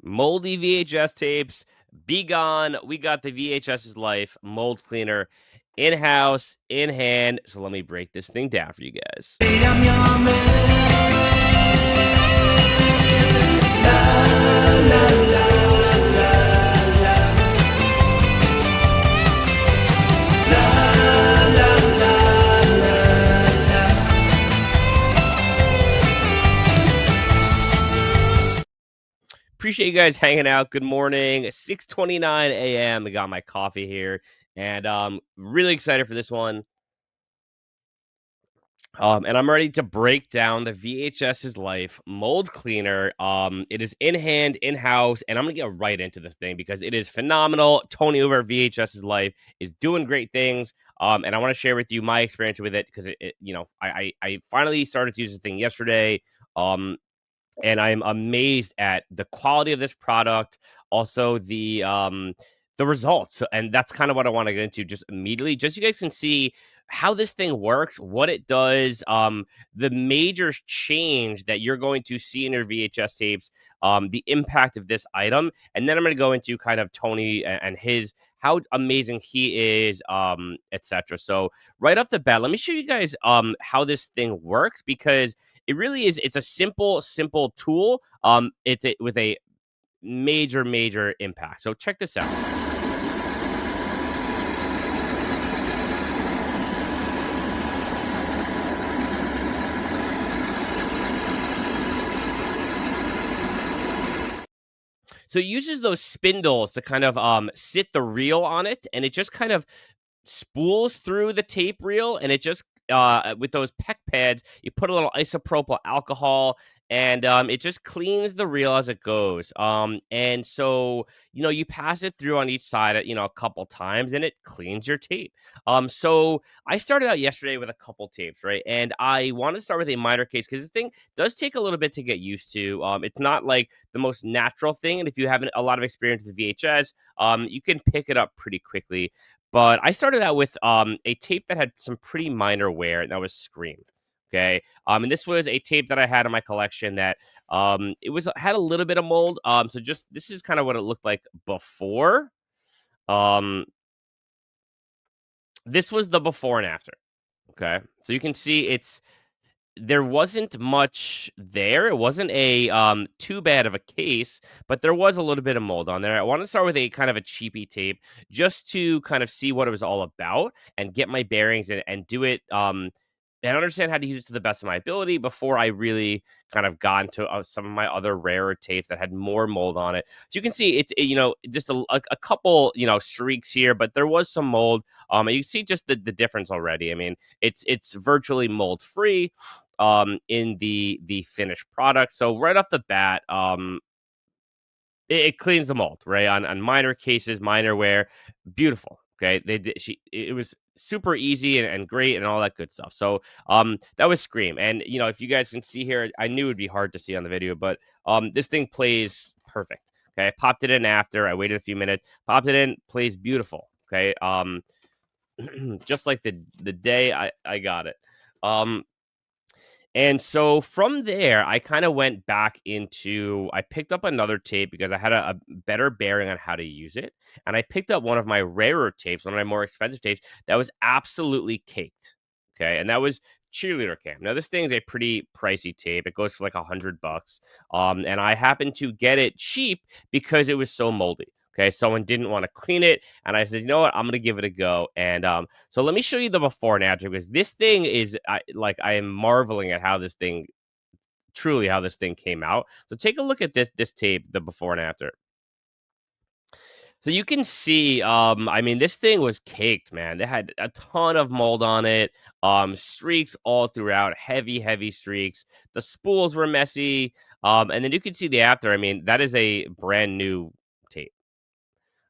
Moldy VHS tapes, be gone. We got the VHS's life mold cleaner in house, in hand. So let me break this thing down for you guys. Appreciate you guys hanging out. Good morning. 6:29 a.m. I got my coffee here, and really excited for this one. And I'm ready to break down the VHS's life mold cleaner. It is in hand, in house, and I'm gonna get right into this thing because it is phenomenal. Tony over at VHS's life is doing great things. And I want to share with you my experience with it because I finally started to use this thing yesterday. And I'm amazed at the quality of this product, also the results, and that's kind of what I want to get into just immediately, just so you guys can see how this thing works, what it does, the major change that you're going to see in your VHS tapes, the impact of this item, and then I'm going to go into kind of Tony and his how amazing he is, etc. So right off the bat, let me show you guys how this thing works because it really is. It's a simple tool. With a major impact. So check this out. So it uses those spindles to kind of sit the reel on it, and it just kind of spools through the tape reel, and it just with those pec pads, you put a little isopropyl alcohol, and it just cleans the reel as it goes. And so you pass it through on each side, a couple times, and it cleans your tape. So I started out yesterday with a couple tapes, right? And I want to start with a minor case because this thing does take a little bit to get used to. It's not like the most natural thing, and if you haven't a lot of experience with VHS, you can pick it up pretty quickly. But I started out with a tape that had some pretty minor wear, and that was Scream. Okay. And this was a tape that I had in my collection that had a little bit of mold. So just this is kind of what it looked like before. This was the before and after. Okay. So you can see there wasn't much there. It wasn't a too bad of a case, but there was a little bit of mold on there. I want to start with a kind of a cheapy tape just to kind of see what it was all about and get my bearings and do it and understand how to use it to the best of my ability before I really kind of got into some of my other rarer tapes that had more mold on it. So you can see just a couple streaks here, but there was some mold. And you see just the difference already. I mean, it's virtually mold free in the finished product. So right off the bat, it cleans the mold, right? On minor cases, minor wear, beautiful. Okay, it was super easy and great and all that good stuff. So that was Scream. And if you guys can see here, I knew it'd be hard to see on the video, but this thing plays perfect. Okay, I popped it in after, I waited a few minutes, popped it in, plays beautiful. Okay, just like the day I got it. And so from there, I kind of went back I picked up another tape because I had a better bearing on how to use it. And I picked up one of my rarer tapes, one of my more expensive tapes that was absolutely caked. Okay. And that was Cheerleader Cam. Now, this thing is a pretty pricey tape. It goes for like $100. And I happened to get it cheap because it was so moldy. Okay, someone didn't want to clean it, and I said, you know what, I'm gonna give it a go. And so let me show you the before and after because this thing is I am marveling at how this thing came out. So take a look at this tape, the before and after. So you can see, I mean, this thing was caked, man. They had a ton of mold on it, streaks all throughout, heavy streaks. The spools were messy, and then you can see the after. I mean, that is a brand new tape.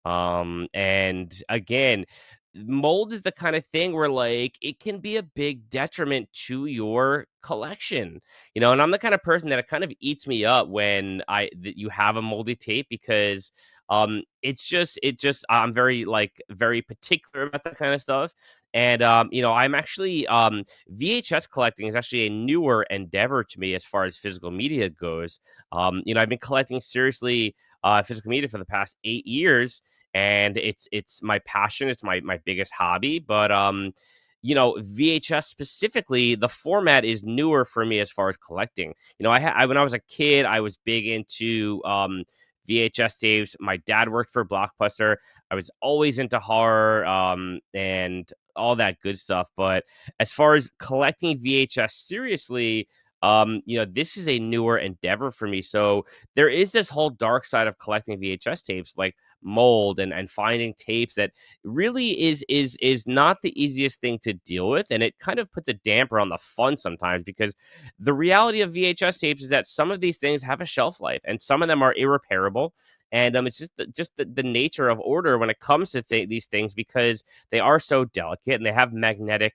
And again, mold is the kind of thing where like it can be a big detriment to your collection, and I'm the kind of person that it kind of eats me up when you have a moldy tape because I'm very very particular about that kind of stuff. And I'm actually VHS collecting is actually a newer endeavor to me as far as physical media goes. I've been collecting seriously physical media for the past 8 years, and it's my passion. It's my biggest hobby. But VHS specifically, the format is newer for me as far as collecting. When I was a kid, I was big into VHS tapes. My dad worked for Blockbuster. I was always into horror and all that good stuff. But as far as collecting VHS seriously, this is a newer endeavor for me. So there is this whole dark side of collecting VHS tapes, like mold and finding tapes that really is not the easiest thing to deal with, and it kind of puts a damper on the fun sometimes, because the reality of VHS tapes is that some of these things have a shelf life and some of them are irreparable. And it's just the nature of order when it comes to these things, because they are so delicate and they have magnetic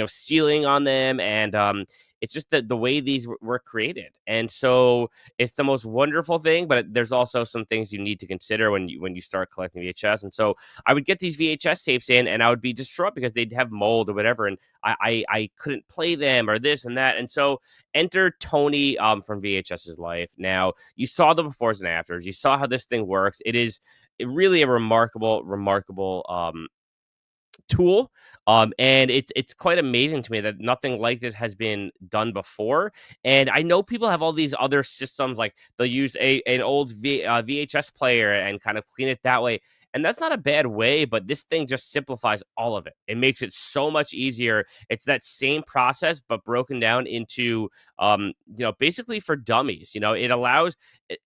sealing on them. And it's just the way these were created. And so it's the most wonderful thing, but there's also some things you need to consider when you start collecting VHS. And so I would get these VHS tapes in, and I would be distraught because they'd have mold or whatever, and I couldn't play them or this and that. And so enter Tony from VHS's life. Now, you saw the befores and afters. You saw how this thing works. It is really a remarkable tool. And it's quite amazing to me that nothing like this has been done before. And I know people have all these other systems, like they'll use an old VHS player and kind of clean it that way. And that's not a bad way, but this thing just simplifies all of it. It makes it so much easier. It's that same process, but broken down into, basically for dummies. It allows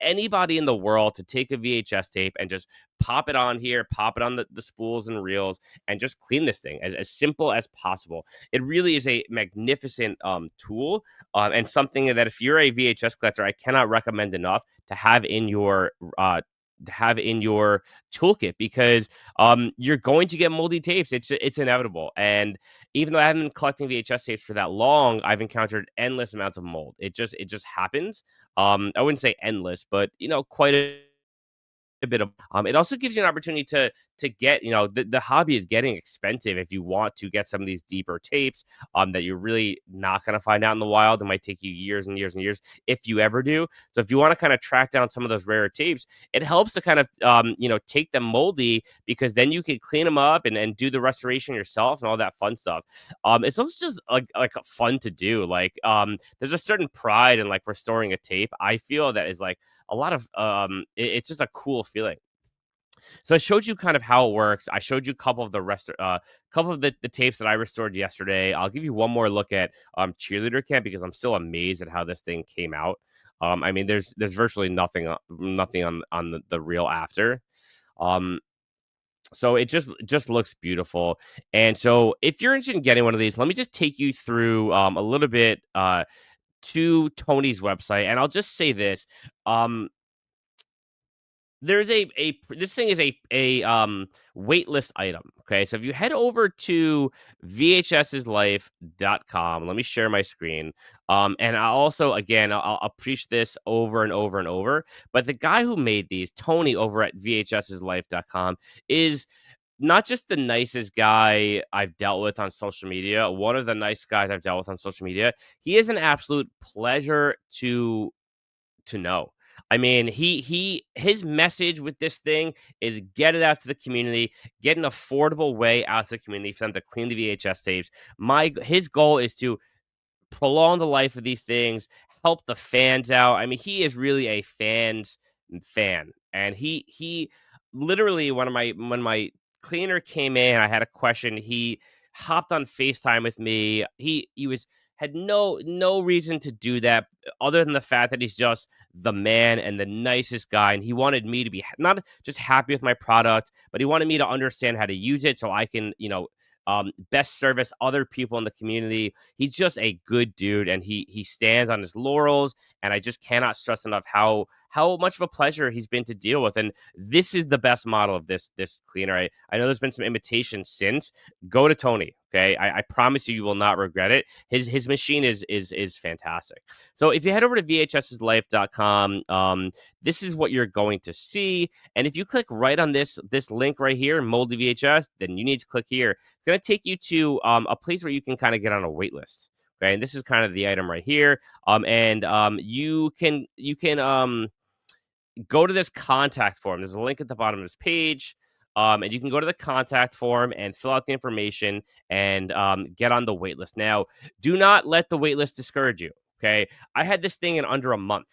anybody in the world to take a VHS tape and just pop it on here, pop it on the spools and reels, and just clean this thing as simple as possible. It really is a magnificent tool, and something that if you're a VHS collector, I cannot recommend enough to have in your toolkit, because you're going to get moldy tapes. It's inevitable. And even though I haven't been collecting VHS tapes for that long, I've encountered endless amounts of mold. It just happens. I wouldn't say endless, but quite a bit of it also gives you an opportunity to get, the hobby is getting expensive. If you want to get some of these deeper tapes that you're really not going to find out in the wild, it might take you years and years and years if you ever do. So if you want to kind of track down some of those rarer tapes, it helps to kind of take them moldy, because then you can clean them up and do the restoration yourself and all that fun stuff. It's also just like fun to do. Like there's a certain pride in like restoring a tape. I feel that is like a lot of it's just a cool feeling. So I showed you kind of how it works. I showed you a couple of the tapes that I restored yesterday. I'll give you one more look at cheerleader camp, because I'm still amazed at how this thing came out. I mean, there's virtually nothing on the reel after. Um, so it just looks beautiful. And so if you're interested in getting one of these, let me just take you through a little bit to Tony's website, and I'll just say this. There's a this thing is a wait list item. Okay. So if you head over to vhsslife.com, let me share my screen. And I also, again, I'll preach this over and over and over. But the guy who made these, Tony over at vhsslife.com, is not just the nicest guy I've dealt with on social media, one of the nice guys I've dealt with on social media. He is an absolute pleasure to know. I mean, his message with this thing is get it out to the community, get an affordable way out to the community for them to clean the VHS tapes. His goal is to prolong the life of these things, help the fans out. I mean, he is really a fan, and he literally, when my cleaner came in, I had a question. He hopped on FaceTime with me. He was had no reason to do that other than the fact that he's just the man and the nicest guy, and he wanted me to be not just happy with my product, but he wanted me to understand how to use it so I can, best service other people in the community. He's just a good dude, and he stands on his laurels. And I just cannot stress enough how much of a pleasure he's been to deal with. And this is the best model of this cleaner. I know there's been some imitations since. Go to Tony. Okay, I promise you, you will not regret it. His machine is fantastic. So if you head over to vhsslife.com, this is what you're going to see. And if you click right on this link right here, Moldy VHS, then you need to click here. It's going to take you to a place where you can kind of get on a wait list. Okay, and this is kind of the item right here. And you can go to this contact form. There's a link at the bottom of this page. And you can go to the contact form and fill out the information and get on the wait list. Now, do not let the wait list discourage you. Okay. I had this thing in under a month.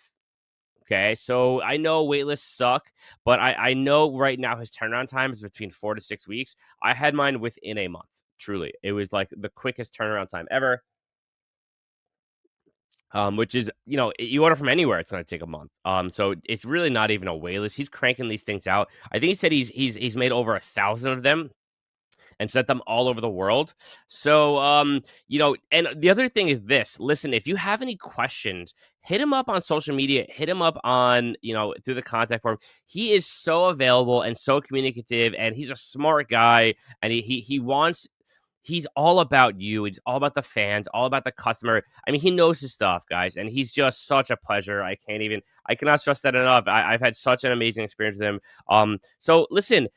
Okay. So I know wait lists suck, but I know right now his turnaround time is between 4 to 6 weeks. I had mine within a month. Truly. It was like the quickest turnaround time ever. Which is, you order from anywhere, it's gonna take a month. So it's really not even a wait list. He's cranking these things out. I think he said he's made over 1,000 of them and sent them all over the world. So, and the other thing is this. Listen, if you have any questions, hit him up on social media. Hit him up on, through the contact form. He is so available and so communicative, and he's a smart guy, and he wants he's all about you. He's all about the fans, all about the customer. I mean, he knows his stuff, guys, and he's just such a pleasure. I cannot stress that enough. I've had such an amazing experience with him. So listen,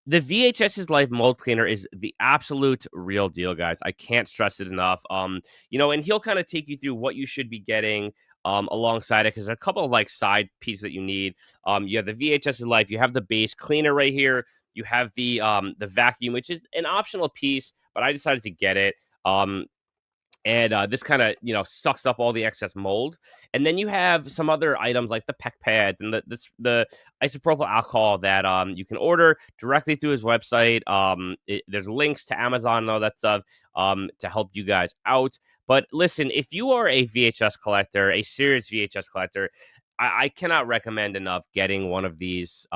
the VHS's Life mold cleaner is the absolute real deal, guys. I can't stress it enough. And he'll kind of take you through what you should be getting. Alongside it, because a couple of like side pieces that you need. You have the VHS's Life, you have the base cleaner right here, you have the vacuum, which is an optional piece, but I decided to get it. And this kind of sucks up all the excess mold. And then you have some other items like the pec pads and the isopropyl alcohol that you can order directly through his website. There's links to Amazon and all that stuff to help you guys out. But listen, if you are a VHS collector, a serious VHS collector, I cannot recommend enough getting one of these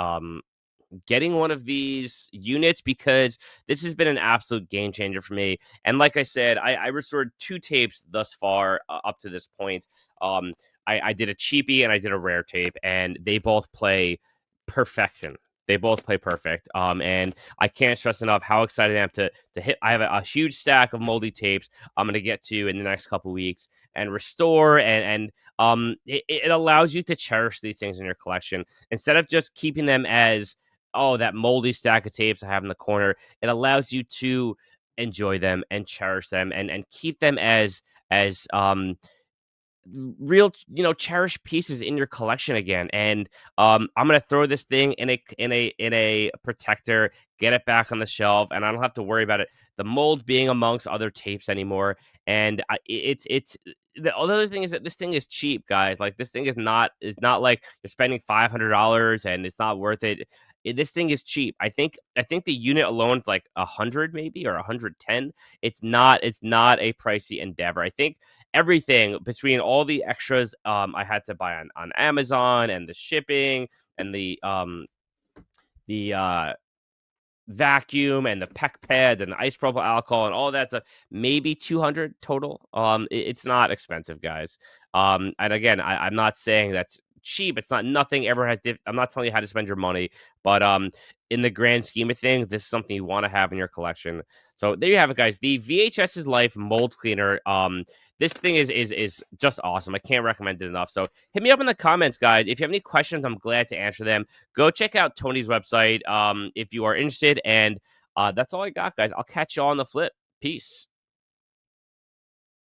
units, because this has been an absolute game changer for me. And like I said, I restored 2 tapes thus far up to this point. I did a cheapie and I did a rare tape, and they both play perfection. They both play perfect. And I can't stress enough how excited I am to hit. I have a huge stack of moldy tapes I'm going to get to in the next couple weeks and restore. It allows you to cherish these things in your collection instead of just keeping them as, oh, that moldy stack of tapes I have in the corner. It allows you to enjoy them and cherish them and keep them as real, cherished pieces in your collection again. And I'm gonna throw this thing in a protector, get it back on the shelf, and I don't have to worry about the mold being amongst other tapes anymore. And it's the other thing is that this thing is cheap, guys. Like, this thing is not like you're spending $500 and it's not worth it. This thing is cheap. I think the unit alone is like 100 maybe, or 110. It's not a pricey endeavor. I think everything between all the extras I had to buy on Amazon, and the shipping, and the vacuum, and the pec pads, and the isopropyl alcohol, and all that stuff, maybe 200 total. It's not expensive, guys. And again, I'm not saying that's cheap. It's not nothing. I'm not telling you how to spend your money, but in the grand scheme of things, this is something you want to have in your collection. So there you have it, guys. The VHS's Life mold cleaner. This thing is just awesome. I can't recommend it enough. So hit me up in the comments, guys. If you have any questions, I'm glad to answer them. Go check out Tony's website if you are interested. And that's all I got, guys. I'll catch you all on the flip. Peace.